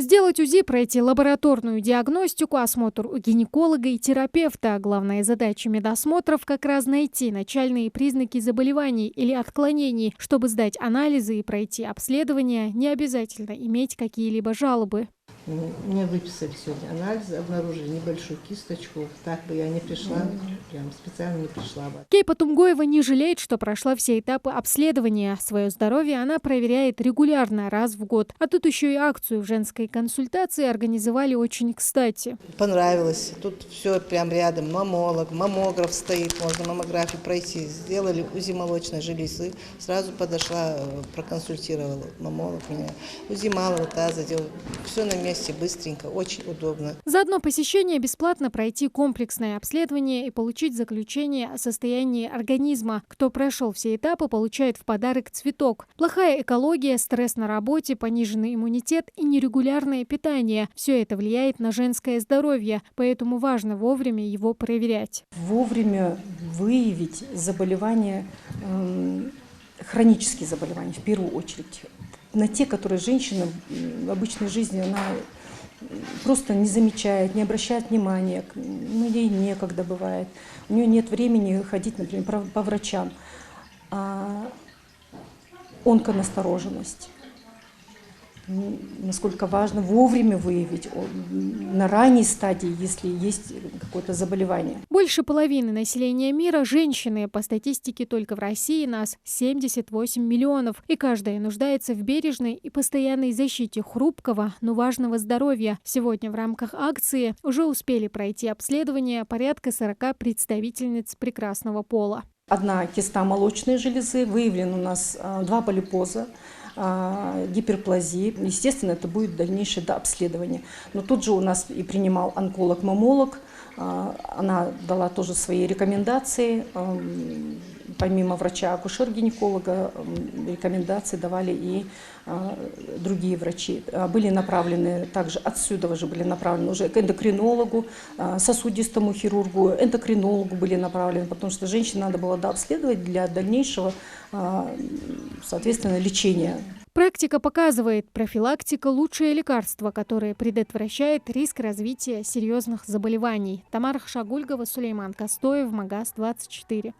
Сделать УЗИ, пройти лабораторную диагностику, осмотр у гинеколога и терапевта. Главная задача медосмотров как раз найти начальные признаки заболеваний или отклонений. Чтобы сдать анализы и пройти обследование, не обязательно иметь какие-либо жалобы. Мне выписали сегодня анализы, обнаружили небольшую кисточку. Так бы я не пришла, прям специально не пришла бы. Кейпа Тумгоева не жалеет, что прошла все этапы обследования. Свое здоровье она проверяет регулярно, раз в год. А тут еще и акцию в женской консультации организовали очень кстати. Понравилось. Тут все прям рядом. Маммолог, маммограф стоит, можно маммографию пройти. Сделали УЗИ молочной железы. Сразу подошла, проконсультировала маммолог меня. УЗИ малого таза делала. Все на месте. Быстренько, очень удобно. За одно посещение бесплатно пройти комплексное обследование и получить заключение о состоянии организма. Кто прошел все этапы, получает в подарок цветок. Плохая экология, стресс на работе, пониженный иммунитет и нерегулярное питание – все это влияет на женское здоровье, поэтому важно вовремя его проверять. Вовремя выявить заболевания, хронические заболевания в первую очередь. На те, которые женщина в обычной жизни она просто не замечает, не обращает внимания, ей некогда бывает, у нее нет времени ходить, например, по врачам. Онконастороженность. Насколько важно вовремя выявить на ранней стадии, если есть какое-то заболевание. Больше половины населения мира – женщины. По статистике, только в России нас 78 миллионов. И каждая нуждается в бережной и постоянной защите хрупкого, но важного здоровья. Сегодня в рамках акции уже успели пройти обследование порядка 40 представительниц прекрасного пола. Одна киста молочной железы, выявлен у нас 2 полипоза, гиперплазии. Естественно, это будет дальнейшее дообследование. Но тут же у нас и принимал онколог-маммолог. Она дала тоже свои рекомендации. Помимо врача-акушер-гинеколога, рекомендации давали и другие врачи. Были направлены, также отсюда уже были направлены уже к эндокринологу, сосудистому хирургу, эндокринологу были направлены, потому что женщине надо было дообследовать для дальнейшего, соответственно, лечения. Практика показывает, профилактика – лучшее лекарство, которое предотвращает риск развития серьезных заболеваний. Тамара Хшагульгова, Сулейман Костоев, Магаз 24.